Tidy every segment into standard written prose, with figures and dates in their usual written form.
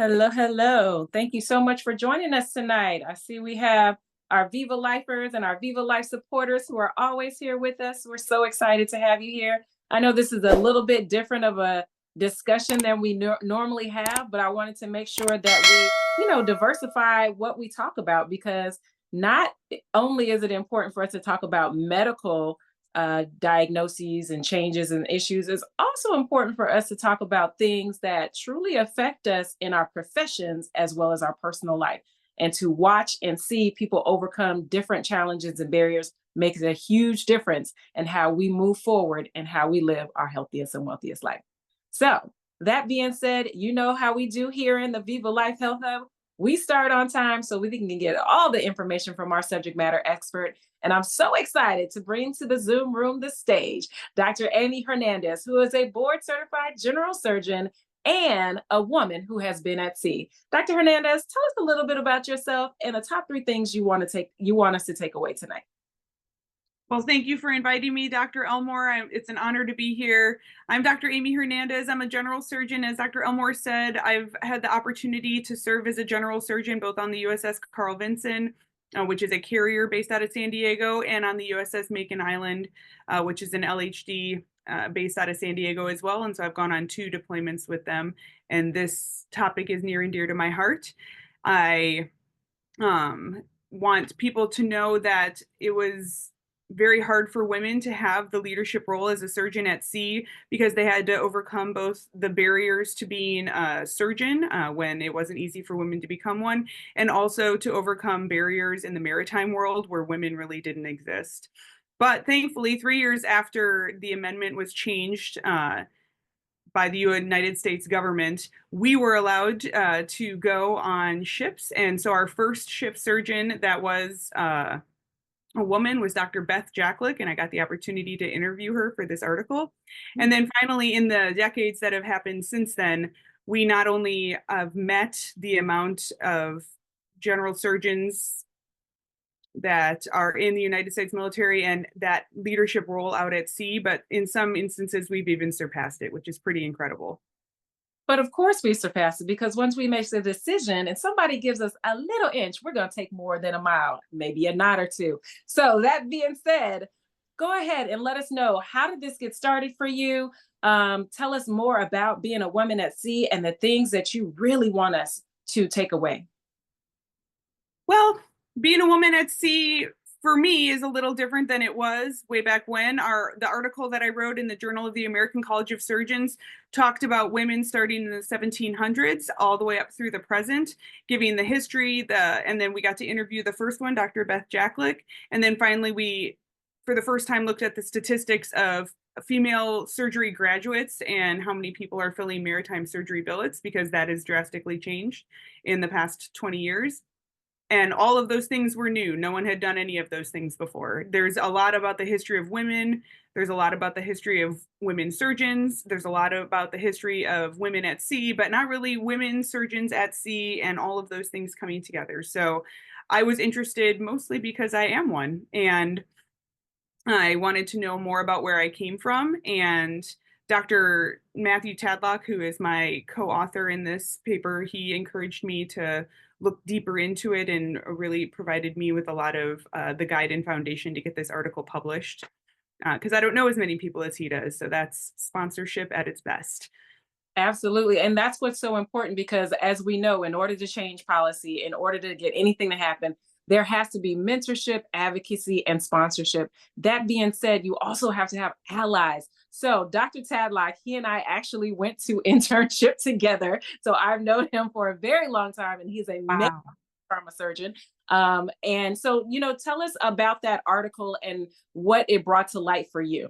Hello, hello. Thank you so much for joining us tonight. I see we have our Viva Lifers and our Viva Life supporters who are always here with us. We're so excited to have you here. I know this is a little bit different of a discussion than we normally have, but I wanted to make sure that we diversify what we talk about because not only is it important for us to talk about medical diagnoses and changes and issues, it's also important for us to talk about things that truly affect us in our professions as well as our personal life. And to watch and see people overcome different challenges and barriers makes a huge difference in how we move forward and how we live our healthiest and wealthiest life. So, that being said, you know how we do here in the Viva Life Health Hub. We start on time so we can get all the information from our subject matter expert. And I'm so excited to bring to the Zoom room the stage Dr. Amy Hernandez, who is a board certified general surgeon and a woman who has been at sea. Dr. Hernandez, tell us a little bit about yourself and the top three things you want us to take away tonight. Well, thank you for inviting me, Dr. Elmore. It's an honor to be here. I'm Dr. Amy Hernandez. I'm a general surgeon. As Dr. Elmore said, I've had the opportunity to serve as a general surgeon both on the USS Carl Vinson, which is a carrier based out of San Diego, and on the USS Macon Island, which is an LHD based out of San Diego as well. And so I've gone on 2 deployments with them. And this topic is near and dear to my heart. I want people to know that it was very hard for women to have the leadership role as a surgeon at sea because they had to overcome both the barriers to being a surgeon when it wasn't easy for women to become one, and also to overcome barriers in the maritime world where women really didn't exist. But thankfully, 3 years after the amendment was changed by the United States government, we were allowed to go on ships. And so our first ship surgeon that was a woman was Dr. Beth Jacklick, and I got the opportunity to interview her for this article. And then finally, in the decades that have happened since then, we not only have met the amount of general surgeons that are in the United States military and that leadership role out at sea, but in some instances, we've even surpassed it, which is pretty incredible. But of course, we surpass it because once we make the decision and somebody gives us a little inch, we're going to take more than a mile, maybe a knot or two. So, that being said, go ahead and let us know, how did this get started for you? Tell us more about being a woman at sea and the things that you really want us to take away. Well, being a woman at sea for me is a little different than it was way back when. The article that I wrote in the Journal of the American College of Surgeons talked about women starting in the 1700s all the way up through the present, giving the history, and then we got to interview the first one, Dr. Beth Jacklick, and then finally we, for the first time, looked at the statistics of female surgery graduates and how many people are filling maritime surgery billets, because that has drastically changed in the past 20 years. And all of those things were new. No one had done any of those things before. There's a lot about the history of women. There's a lot about the history of women surgeons. There's a lot about the history of women at sea, but not really women surgeons at sea and all of those things coming together. So I was interested mostly because I am one. And I wanted to know more about where I came from. And Dr. Matthew Tadlock, who is my co-author in this paper, he encouraged me to look deeper into it and really provided me with a lot of the guide and foundation to get this article published. Because I don't know as many people as he does. So that's sponsorship at its best. Absolutely. And that's what's so important because, as we know, in order to change policy, in order to get anything to happen, there has to be mentorship, advocacy, and sponsorship. That being said, you also have to have allies. So, Dr. Tadlock, he and I actually went to internship together. So, I've known him for a very long time, and he's a Wow. trauma surgeon. And so, tell us about that article and what it brought to light for you.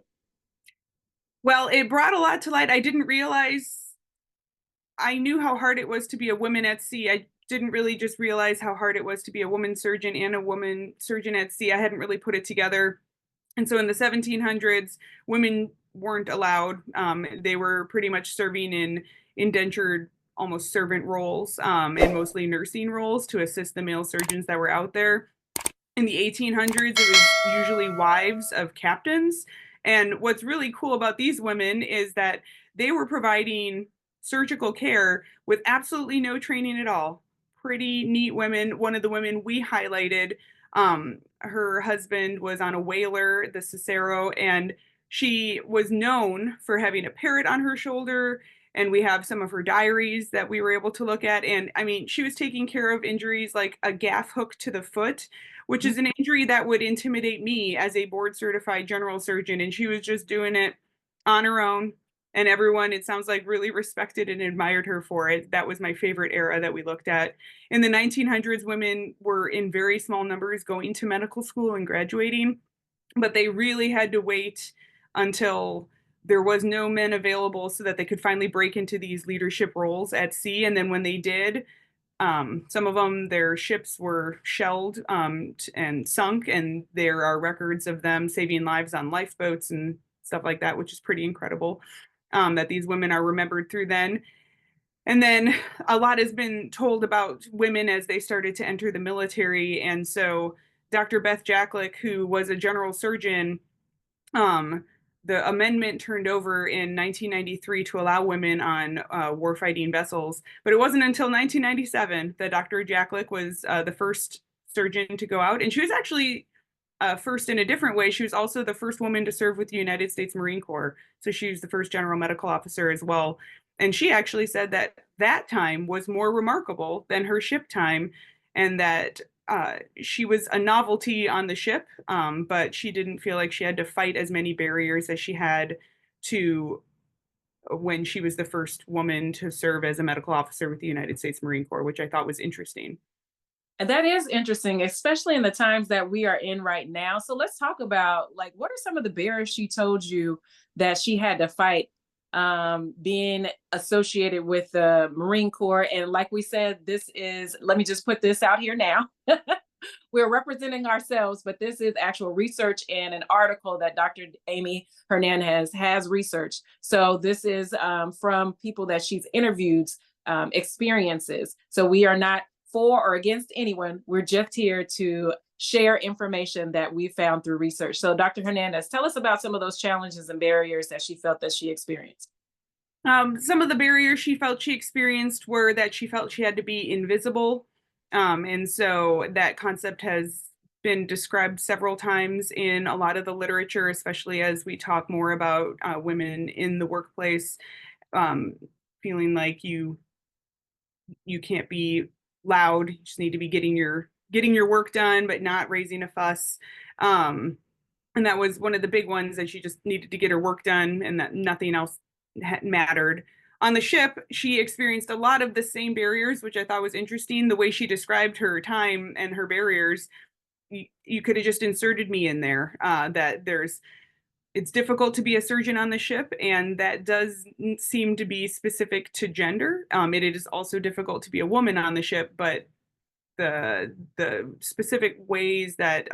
Well, it brought a lot to light. I didn't realize, I knew how hard it was to be a woman at sea. I didn't really just realize how hard it was to be a woman surgeon and a woman surgeon at sea. I hadn't really put it together. And so in the 1700s, women weren't allowed. They were pretty much serving in indentured, almost servant roles, and mostly nursing roles to assist the male surgeons that were out there. In the 1800s, it was usually wives of captains. And what's really cool about these women is that they were providing surgical care with absolutely no training at all. Pretty neat women. One of the women we highlighted, her husband was on a whaler, the Cicero, and she was known for having a parrot on her shoulder. And we have some of her diaries that we were able to look at. And I mean, she was taking care of injuries like a gaff hook to the foot, which is an injury that would intimidate me as a board certified general surgeon. And she was just doing it on her own. And everyone, it sounds like, really respected and admired her for it. That was my favorite era that we looked at. In the 1900s, women were in very small numbers going to medical school and graduating, but they really had to wait until there was no men available so that they could finally break into these leadership roles at sea. And then when they did, some of them, their ships were shelled and sunk, and there are records of them saving lives on lifeboats and stuff like that, which is pretty incredible, that these women are remembered through then. And then a lot has been told about women as they started to enter the military. And so Dr. Beth Jacklick, who was a general surgeon, the amendment turned over in 1993 to allow women on warfighting vessels. But it wasn't until 1997 that Dr. Jacklick was the first surgeon to go out. And she was actually first in a different way. She was also the first woman to serve with the United States Marine Corps. So she was the first general medical officer as well. And she actually said that that time was more remarkable than her ship time, and that she was a novelty on the ship, but she didn't feel like she had to fight as many barriers as she had to when she was the first woman to serve as a medical officer with the United States Marine Corps, which I thought was interesting. And that is interesting, especially in the times that we are in right now. So let's talk about, like, what are some of the barriers she told you that she had to fight, being associated with the Marine Corps? And like we said, this is, let me just put this out here now. We're representing ourselves, but this is actual research and an article that Dr. Amy Hernandez has researched. So this is from people that she's interviewed, experiences. So we are not for or against anyone. We're just here to share information that we found through research. So Dr. Hernandez, tell us about some of those challenges and barriers that she felt that she experienced. Some of the barriers she felt she experienced were that she felt she had to be invisible. And so that concept has been described several times in a lot of the literature, especially as we talk more about women in the workplace, feeling like you can't be loud. You just need to be getting your work done, but not raising a fuss. And that was one of the big ones, that she just needed to get her work done and that nothing else mattered. On the ship, she experienced a lot of the same barriers, which I thought was interesting. The way she described her time and her barriers, you could have just inserted me in there, that it's difficult to be a surgeon on the ship, and that does seem to be specific to gender. It is also difficult to be a woman on the ship, but the specific ways that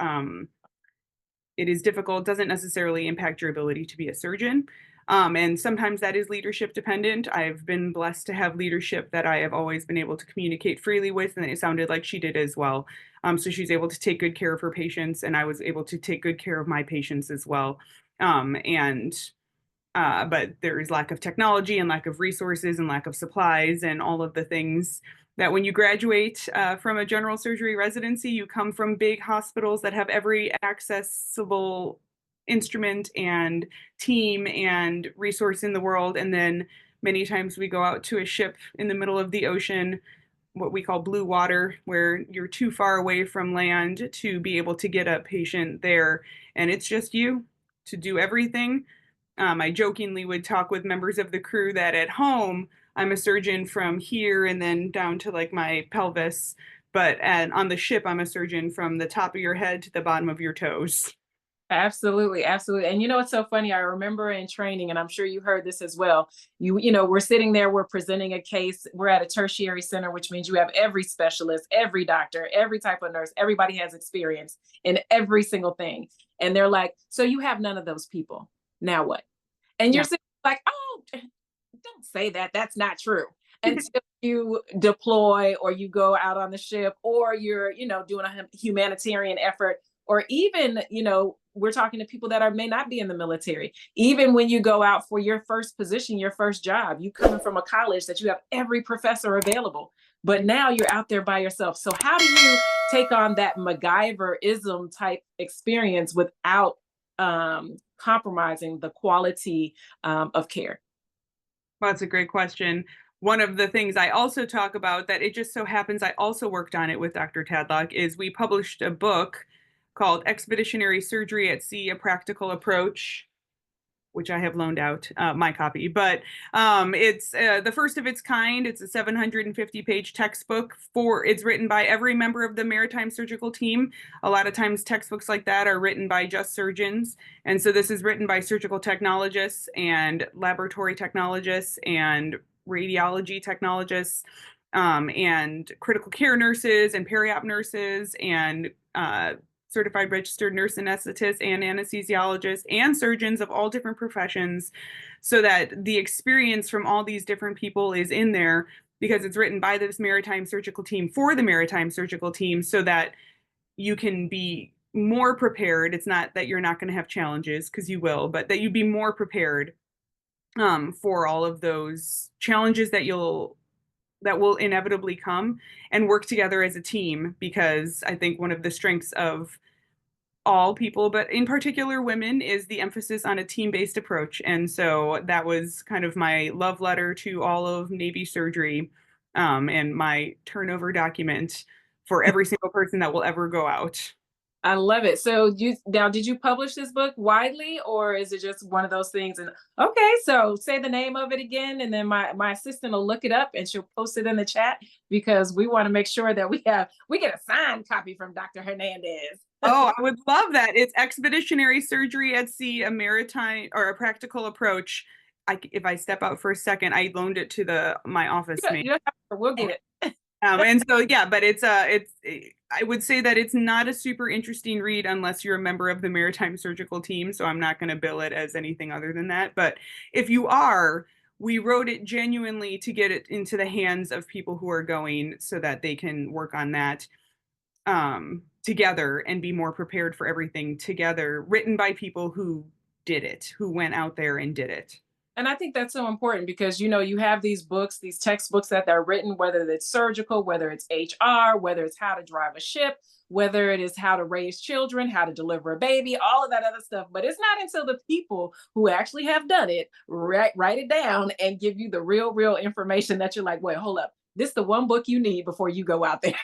it is difficult doesn't necessarily impact your ability to be a surgeon. And sometimes that is leadership dependent. I've been blessed to have leadership that I have always been able to communicate freely with, and it sounded like she did as well. So she's able to take good care of her patients, and I was able to take good care of my patients as well. But there is lack of technology and lack of resources and lack of supplies and all of the things that when you graduate from a general surgery residency, you come from big hospitals that have every accessible instrument and team and resource in the world. And then many times we go out to a ship in the middle of the ocean, what we call blue water, where you're too far away from land to be able to get a patient there. And it's just you to do everything. I jokingly would talk with members of the crew that at home, I'm a surgeon from here and then down to like my pelvis. But on the ship, I'm a surgeon from the top of your head to the bottom of your toes. Absolutely, absolutely. And you know, it's so funny. I remember in training, and I'm sure you heard this as well. You know, we're sitting there, we're presenting a case. We're at a tertiary center, which means you have every specialist, every doctor, every type of nurse. Everybody has experience in every single thing. And they're like, "So you have none of those people. Now what?" And you're Yeah. sitting like, "Oh, don't say that. That's not true." Until you deploy or you go out on the ship or you're, you know, doing a humanitarian effort or even, we're talking to people that may not be in the military. Even when you go out for your first position, your first job, you coming from a college that you have every professor available, but now you're out there by yourself. So how do you take on that MacGyverism type experience without compromising the quality of care? Well, that's a great question. One of the things I also talk about that it just so happens I also worked on it with Dr. Tadlock is we published a book called Expeditionary Surgery at Sea, A Practical Approach, which I have loaned out my copy, but it's the first of its kind. It's a 750-page textbook it's written by every member of the maritime surgical team. A lot of times textbooks like that are written by just surgeons. And so this is written by surgical technologists and laboratory technologists and radiology technologists and critical care nurses and peri-op nurses and certified registered nurse anesthetists and anesthesiologists and surgeons of all different professions, so that the experience from all these different people is in there, because it's written by this maritime surgical team for the maritime surgical team, so that you can be more prepared. It's not that you're not going to have challenges, because you will, but that you be more prepared for all of those challenges that will inevitably come, and work together as a team. Because I think one of the strengths of all people, but in particular women, is the emphasis on a team-based approach. And so that was kind of my love letter to all of Navy surgery, and my turnover document for every single person that will ever go out. I love it. So did you publish this book widely, or is it just one of those things? And okay, so say the name of it again, and then my assistant will look it up and she'll post it in the chat, because we want to make sure that we get a signed copy from Dr. Hernandez. Oh, I would love that. It's Expeditionary Surgery at Sea, a maritime or a practical approach. If I step out for a second, I loaned it to my office mate. We'll get it. And so, yeah, but I would say that it's not a super interesting read unless you're a member of the maritime surgical team. So I'm not going to bill it as anything other than that. But if you are, we wrote it genuinely to get it into the hands of people who are going, so that they can work on that together and be more prepared for everything together, written by people who did it, who went out there and did it. And I think that's so important, because you have these books, these textbooks that they're written, whether it's surgical, whether it's HR, whether it's how to drive a ship, whether it is how to raise children, how to deliver a baby, all of that other stuff. But it's not until the people who actually have done it write it down and give you the real information that you're like, wait, hold up. This is the one book you need before you go out there.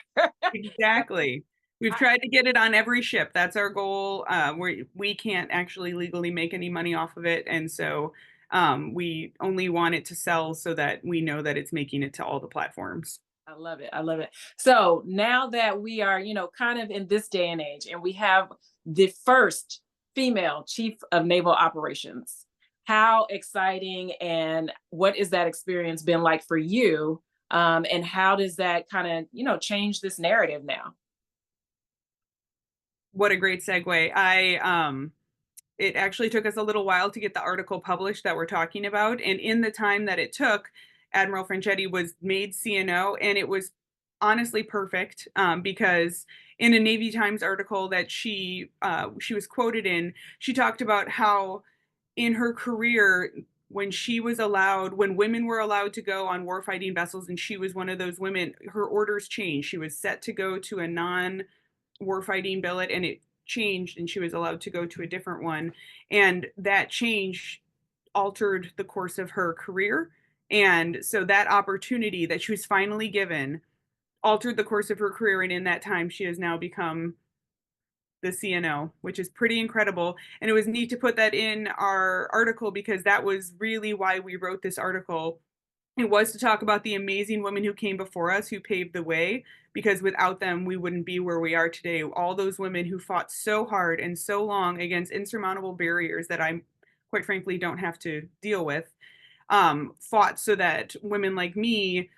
Exactly. We've tried to get it on every ship. That's our goal. We can't actually legally make any money off of it. And so we only want it to sell, so that we know that it's making it to all the platforms. I love it. I love it. So now that we are, kind of in this day and age, and we have the first female chief of naval operations, how exciting, and what is that experience been like for you? And how does that kind of, change this narrative now? What a great segue. It actually took us a little while to get the article published that we're talking about. And in the time that it took, Admiral Franchetti was made CNO, and it was honestly perfect, because in a Navy Times article that she was quoted in, she talked about how in her career, when women were allowed to go on warfighting vessels, and she was one of those women, her orders changed. She was set to go to a non-warfighting billet, and it changed, and she was allowed to go to a different one. And that change altered the course of her career. And so that opportunity that she was finally given altered the course of her career. And in that time, she has now become the CNO, which is pretty incredible. And it was neat to put that in our article, because that was really why we wrote this article. It was to talk about the amazing women who came before us, who paved the way, because without them, we wouldn't be where we are today. All those women who fought so hard and so long against insurmountable barriers that I, quite frankly, don't have to deal with, fought so that women like me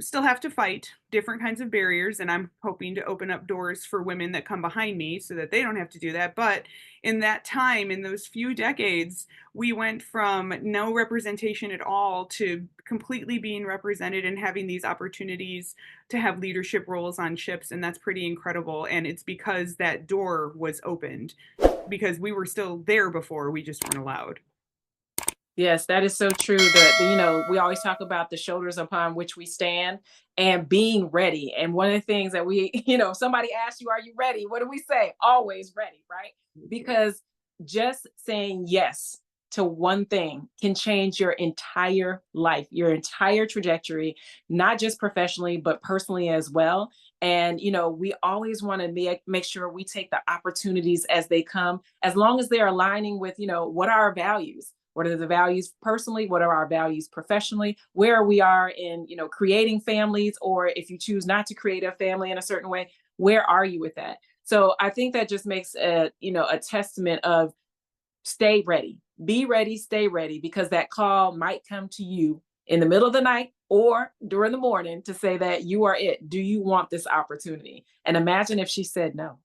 still have to fight different kinds of barriers, and I'm hoping to open up doors for women that come behind me so that they don't have to do that. But in that time, in those few decades, we went from no representation at all to completely being represented and having these opportunities to have leadership roles on ships, and that's pretty incredible. And it's because that door was opened, because we were still there before, we just weren't allowed. Yes, that is so true. That we always talk about the shoulders upon which we stand and being ready. And one of the things that we, if somebody asks you, are you ready? What do we say? Always ready, right? Because just saying yes to one thing can change your entire life, your entire trajectory, not just professionally, but personally as well. And, we always want to make sure we take the opportunities as they come, as long as they're aligning with, what are our values? What are the values personally? What are our values professionally? Where we are in, creating families, or if you choose not to create a family in a certain way, where are you with that? So I think that just makes a testament of stay ready, be ready, stay ready, because that call might come to you in the middle of the night or during the morning to say that you are it. Do you want this opportunity? And imagine if she said no.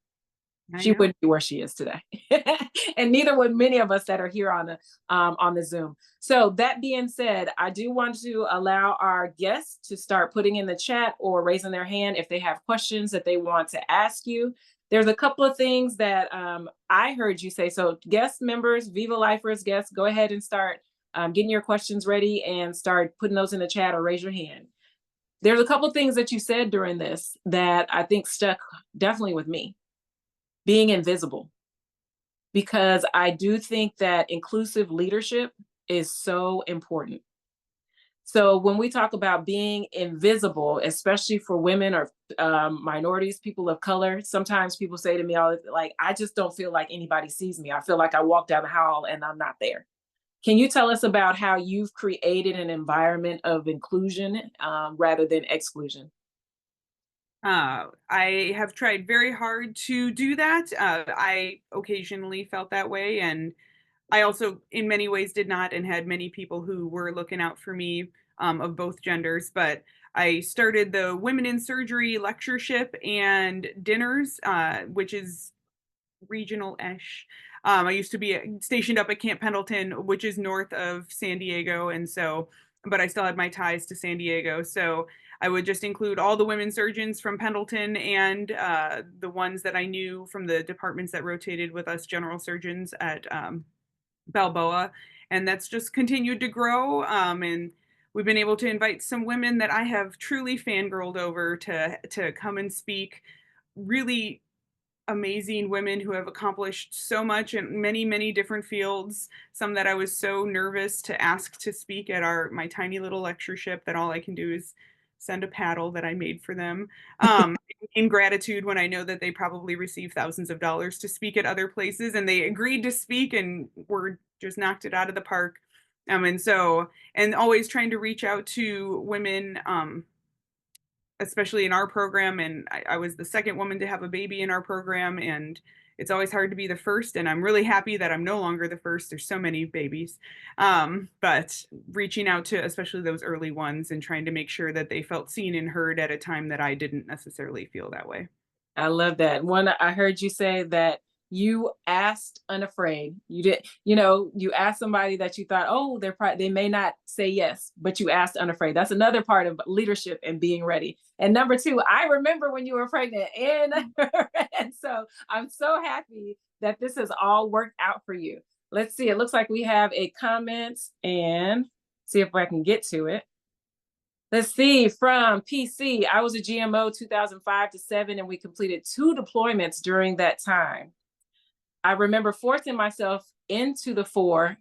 I She know. wouldn't be where she is today. And neither would many of us that are here on the Zoom. So that being said, I do want to allow our guests to start putting in the chat or raising their hand if they have questions that they want to ask you. There's a couple of things that I heard you say. So guest members, Viva Lifers guests, go ahead and start getting your questions ready and start putting those in the chat or raise your hand. There's a couple of things that you said during this that I think stuck definitely with me. Being invisible, because I do think that inclusive leadership is so important. So when we talk about being invisible, especially for women or minorities, people of color, sometimes people say to me, like, I just don't feel like anybody sees me. I feel like I walk down the hall and I'm not there. Can you tell us about how you've created an environment of inclusion rather than exclusion? I have tried very hard to do that. I occasionally felt that way, and I also, in many ways, did not, and had many people who were looking out for me of both genders. But I started the Women in Surgery lectureship and dinners, which is regional-ish. I used to be stationed up at Camp Pendleton, which is north of San Diego, and so, but I still had my ties to San Diego. So I would just include all the women surgeons from Pendleton and the ones that I knew from the departments that rotated with us general surgeons at Balboa, and that's just continued to grow. And we've been able to invite some women that I have truly fangirled over to come and speak. Really amazing women who have accomplished so much in many, many different fields. Some that I was so nervous to ask to speak at my tiny little lectureship that all I can do is send a paddle that I made for them. In gratitude, when I know that they probably receive thousands of dollars to speak at other places, and they agreed to speak and were just knocked it out of the park. And always trying to reach out to women, especially in our program. And I was the second woman to have a baby in our program, and it's always hard to be the first. And I'm really happy that I'm no longer the first. There's so many babies. But reaching out to especially those early ones and trying to make sure that they felt seen and heard at a time that I didn't necessarily feel that way. I love that. One, I heard you say that you asked unafraid. You did, you asked somebody that you thought, oh, they may not say yes, but you asked unafraid. That's another part of leadership and being ready. And number two, I remember when you were pregnant, and so I'm so happy that this has all worked out for you. Let's see. It looks like we have a comment, and see if I can get to it. Let's see, from PC, I was a GMO 2005 to 7, and we completed 2 deployments during that time. I remember forcing myself into the 4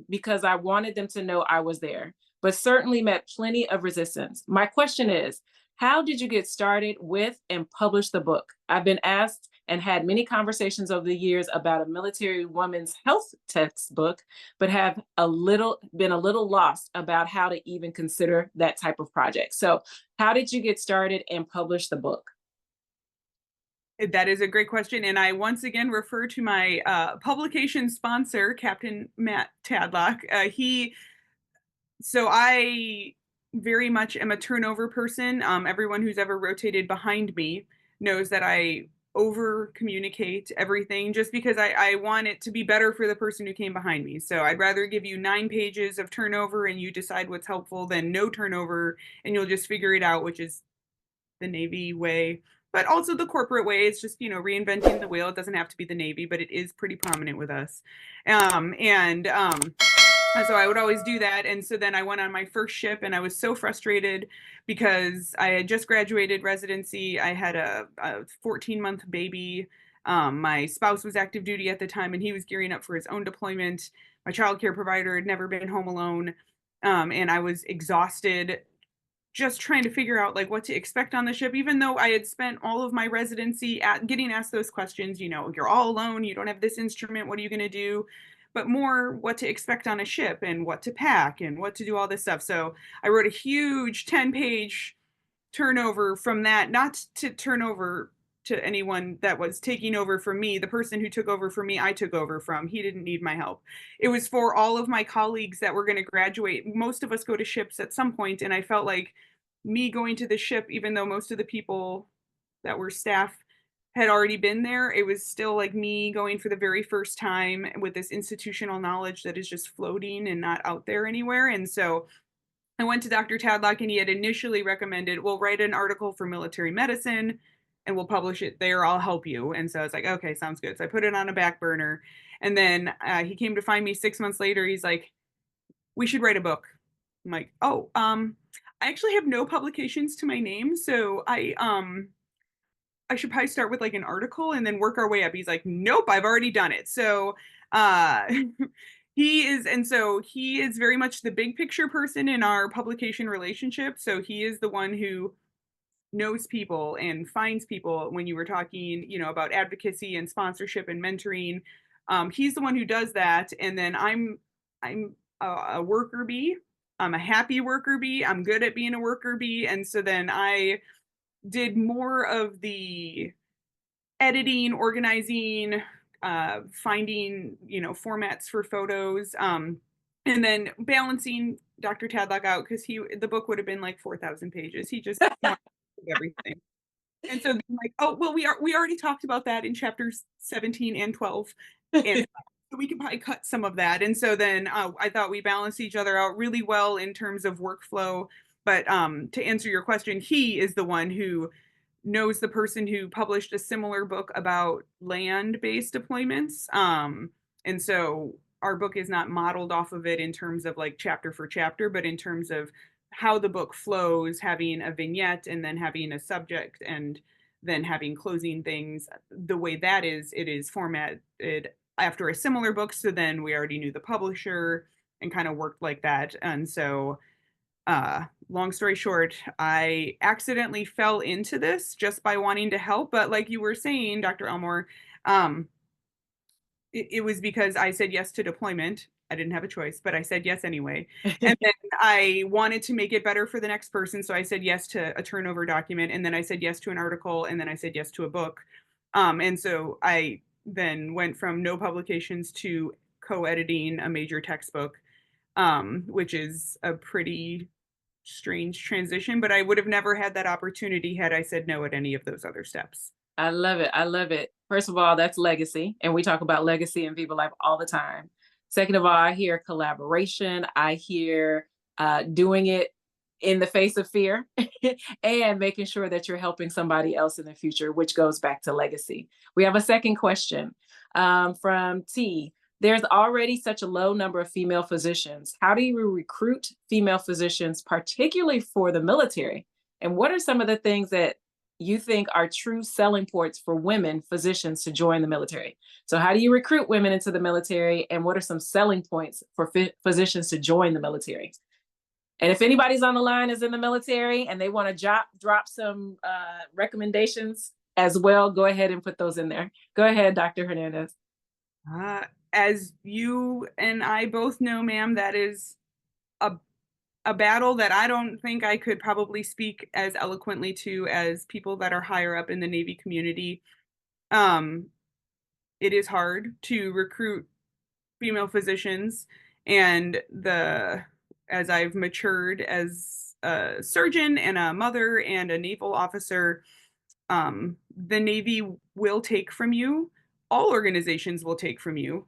because I wanted them to know I was there, but certainly met plenty of resistance. My question is, how did you get started with and publish the book? I've been asked and had many conversations over the years about a military woman's health textbook, but have been a little lost about how to even consider that type of project. So how did you get started and publish the book? That is a great question. And I once again refer to my publication sponsor, Captain Matt Tadlock. So I very much am a turnover person. Everyone who's ever rotated behind me knows that I over communicate everything just because I want it to be better for the person who came behind me. So I'd rather give you 9 pages of turnover and you decide what's helpful than no turnover and you'll just figure it out, which is the Navy way, but also the corporate way. It's just, reinventing the wheel. It doesn't have to be the Navy, but it is pretty prominent with us. So I would always do that. And so then I went on my first ship and I was so frustrated because I had just graduated residency. I had a 14-month baby. My spouse was active duty at the time and he was gearing up for his own deployment. My childcare provider had never been home alone. And I was exhausted just trying to figure out like what to expect on the ship, even though I had spent all of my residency getting asked those questions, you're all alone, you don't have this instrument, what are you going to do? But more what to expect on a ship and what to pack and what to do, all this stuff. So I wrote a huge 10-page turnover from that, not to turn over to anyone that was taking over from me. The person who took over from me, I took over from. He didn't need my help. It was for all of my colleagues that were going to graduate. Most of us go to ships at some point, and I felt like me going to the ship, even though most of the people that were staff had already been there, it was still like me going for the very first time with this institutional knowledge that is just floating and not out there anywhere. And so I went to Dr. Tadlock and he had initially recommended, well, write an article for military medicine and we'll publish it there. I'll help you. And so I was like, okay, sounds good. So I put it on a back burner. And then he came to find me 6 months later. He's like, we should write a book. I'm like, oh, I actually have no publications to my name. So I should probably start with like an article and then work our way up. He's like, nope, I've already done it. So he is very much the big picture person in our publication relationship. So he is the one who knows people and finds people when you were talking, about advocacy and sponsorship and mentoring. He's the one who does that. And then I'm a worker bee. I'm a happy worker bee. I'm good at being a worker bee. And so then I did more of the editing, organizing, finding, formats for photos, and then balancing Dr. Tadlock out because the book would have been like 4,000 pages. He just wanted everything. And so like, oh, well, we already talked about that in chapters 17 and 12. And so we could probably cut some of that. And so then I thought we balanced each other out really well in terms of workflow. But to answer your question, he is the one who knows the person who published a similar book about land-based deployments. And so our book is not modeled off of it in terms of like chapter for chapter, but in terms of how the book flows, having a vignette and then having a subject and then having closing things. The way that it is formatted after a similar book. So then we already knew the publisher and kind of worked like that. And so long story short, I accidentally fell into this just by wanting to help. But like you were saying, Dr. Elmore, it was because I said yes to deployment. I didn't have a choice, but I said yes anyway. And then I wanted to make it better for the next person. So I said yes to a turnover document. And then I said yes to an article. And then I said yes to a book. And so I then went from no publications to co-editing a major textbook, which is a pretty strange transition, but I would have never had that opportunity had I said no at any of those other steps. I love it. I love it. First of all, that's legacy. And we talk about legacy in Viva Life all the time. Second of all, I hear collaboration. I hear doing it in the face of fear and making sure that you're helping somebody else in the future, which goes back to legacy. We have a second question from T. There's already such a low number of female physicians. How do you recruit female physicians, particularly for the military? And what are some of the things that you think are true selling points for women physicians to join the military? So how do you recruit women into the military? And what are some selling points for physicians to join the military? And if anybody's on the line is in the military and they want to drop some recommendations as well, go ahead and put those in there. Go ahead, Dr. Hernandez. As you and I both know, ma'am, that is a battle that I don't think I could probably speak as eloquently to as people that are higher up in the Navy community. It is hard to recruit female physicians, and as I've matured as a surgeon and a mother and a naval officer, the Navy will take from you. All organizations will take from you.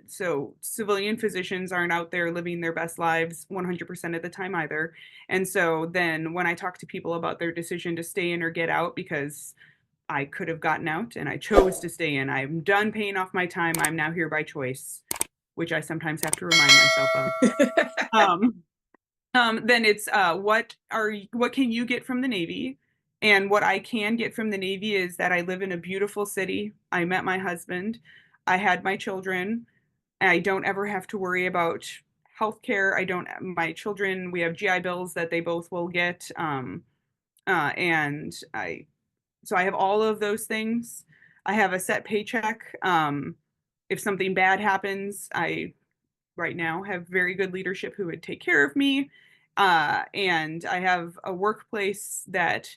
So civilian physicians aren't out there living their best lives 100% of the time either. And so then when I talk to people about their decision to stay in or get out, because I could have gotten out and I chose to stay in, I'm done paying off my time. I'm now here by choice, which I sometimes have to remind myself of. Then it's what can you get from the Navy? And what I can get from the Navy is that I live in a beautiful city. I met my husband. I had my children. I don't ever have to worry about healthcare. My children, we have GI Bills that they both will get. So I have all of those things. I have a set paycheck. If something bad happens, I right now have very good leadership who would take care of me. And I have a workplace that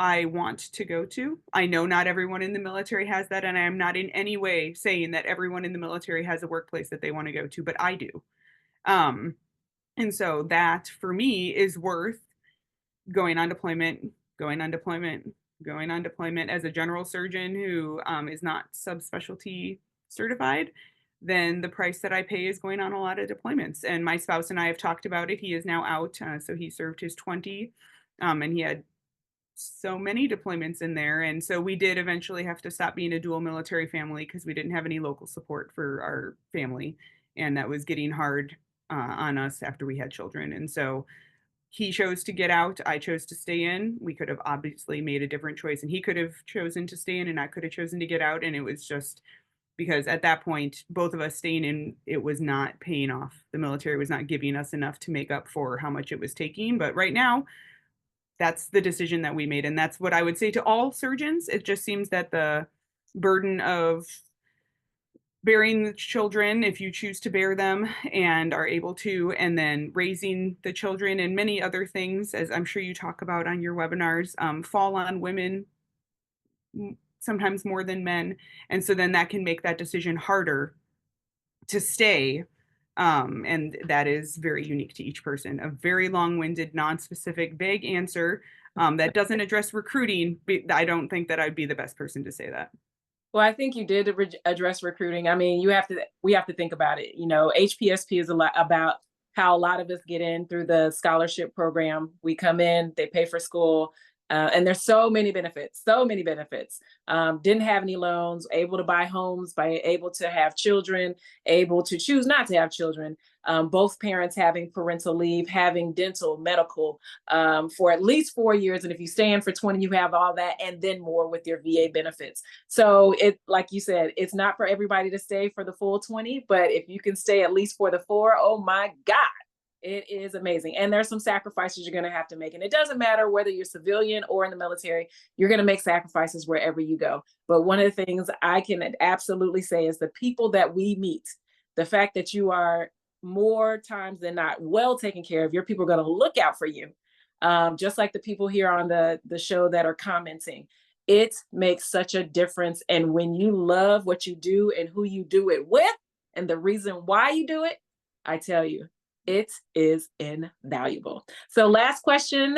I want to go to. I know not everyone in the military has that, and I am not in any way saying that everyone in the military has a workplace that they want to go to, but I do. And so that for me is worth going on deployment, going on deployment, going on deployment as a general surgeon who is not subspecialty certified. Then the price that I pay is going on a lot of deployments. And my spouse and I have talked about it. He is now out. So he served his 20 and he had so many deployments in there. And so we did eventually have to stop being a dual military family because we didn't have any local support for our family. And that was getting hard on us after we had children. And so he chose to get out. I chose to stay in. We could have obviously made a different choice, and he could have chosen to stay in, and I could have chosen to get out. And it was just because at that point, both of us staying in, it was not paying off. The military was not giving us enough to make up for how much it was taking. But right now, that's the decision that we made. And that's what I would say to all surgeons. It just seems that the burden of bearing the children, if you choose to bear them and are able to, and then raising the children and many other things, as I'm sure you talk about on your webinars, fall on women sometimes more than men. And so then that can make that decision harder to stay. And that is very unique to each person. A very long-winded, non-specific, vague answer that doesn't address recruiting. I don't think that I'd be the best person to say that. Well, I think you did address recruiting. I mean, we have to think about it. You know, HPSP is a lot about how a lot of us get in through the scholarship program. We come in, they pay for school, and there's so many benefits, so many benefits. Didn't have any loans, able to buy homes, able to have children, able to choose not to have children. Both parents having parental leave, having dental, medical for at least 4 years. And if you stay in for 20, you have all that and then more with your VA benefits. So like you said, it's not for everybody to stay for the full 20, but if you can stay at least for the 4, oh my God, it is amazing. And there's some sacrifices you're going to have to make. And it doesn't matter whether you're civilian or in the military, you're going to make sacrifices wherever you go. But one of the things I can absolutely say is the people that we meet, the fact that you are more times than not well taken care of, your people are going to look out for you. Just like the people here on the show that are commenting, it makes such a difference. And when you love what you do and who you do it with and the reason why you do it, I tell you, it is invaluable. So last question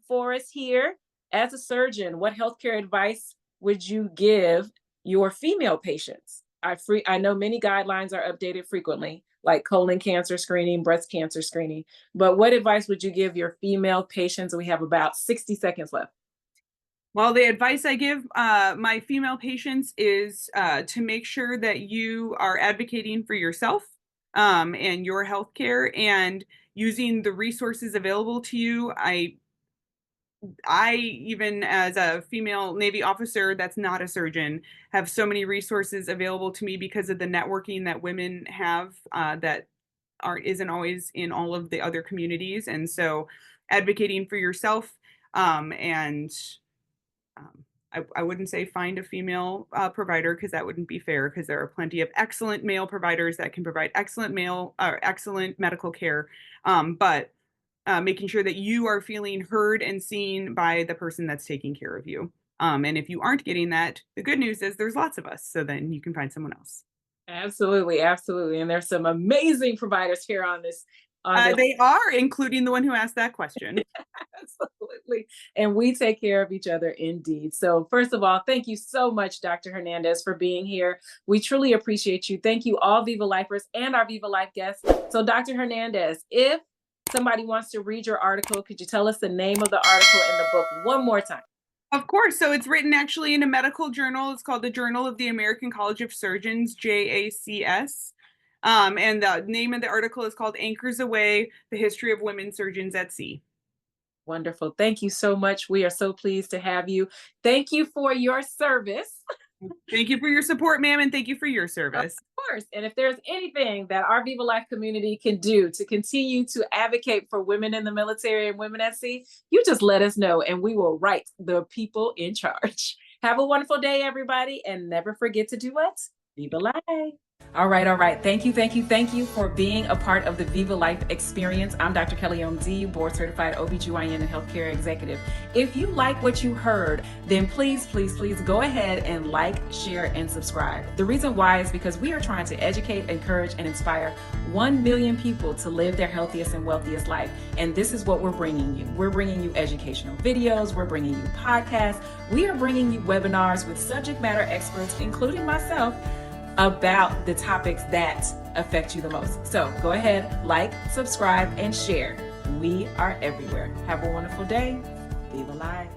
for us here. As a surgeon, what healthcare advice would you give your female patients? I know many guidelines are updated frequently, like colon cancer screening, breast cancer screening, but what advice would you give your female patients? We have about 60 seconds left. Well, the advice I give my female patients is to make sure that you are advocating for yourself and your healthcare and using the resources available to you. I even as a female Navy officer that's not a surgeon have so many resources available to me because of the networking that women have that isn't always in all of the other communities. And so advocating for yourself I wouldn't say find a female provider because that wouldn't be fair because there are plenty of excellent male providers that can provide excellent medical care. But making sure that you are feeling heard and seen by the person that's taking care of you. And if you aren't getting that, the good news is there's lots of us. So then you can find someone else. Absolutely, absolutely. And there's some amazing providers here on this Are they? They are, including the one who asked that question. Absolutely. And we take care of each other indeed. So, first of all, thank you so much, Dr. Hernandez, for being here. We truly appreciate you. Thank you, all Viva Lifers and our Viva Life guests. So, Dr. Hernandez, if somebody wants to read your article, could you tell us the name of the article and the book one more time? Of course. So it's written actually in a medical journal. It's called the Journal of the American College of Surgeons, JACS. And the name of the article is called Anchors Aweigh, The History of Women Surgeons at Sea. Wonderful. Thank you so much. We are so pleased to have you. Thank you for your service. Thank you for your support, ma'am, and thank you for your service. Of course. And if there's anything that our Viva Life community can do to continue to advocate for women in the military and women at sea, you just let us know and we will write the people in charge. Have a wonderful day, everybody. And never forget to do what? Viva Life. All right. Thank you for being a part of the Viva Life experience. I'm Dr. Kelly MD, board certified OBGYN and healthcare executive. If you like what you heard, then please go ahead and like, share, and subscribe. The reason why is because we are trying to educate, encourage, and inspire 1 million people to live their healthiest and wealthiest life. And this is what we're bringing you. We're bringing you educational videos. We're bringing you podcasts. We are bringing you webinars with subject matter experts, including myself, about the topics that affect you the most. So go ahead, like, subscribe, and share. We are everywhere. Have a wonderful day. Viva Life.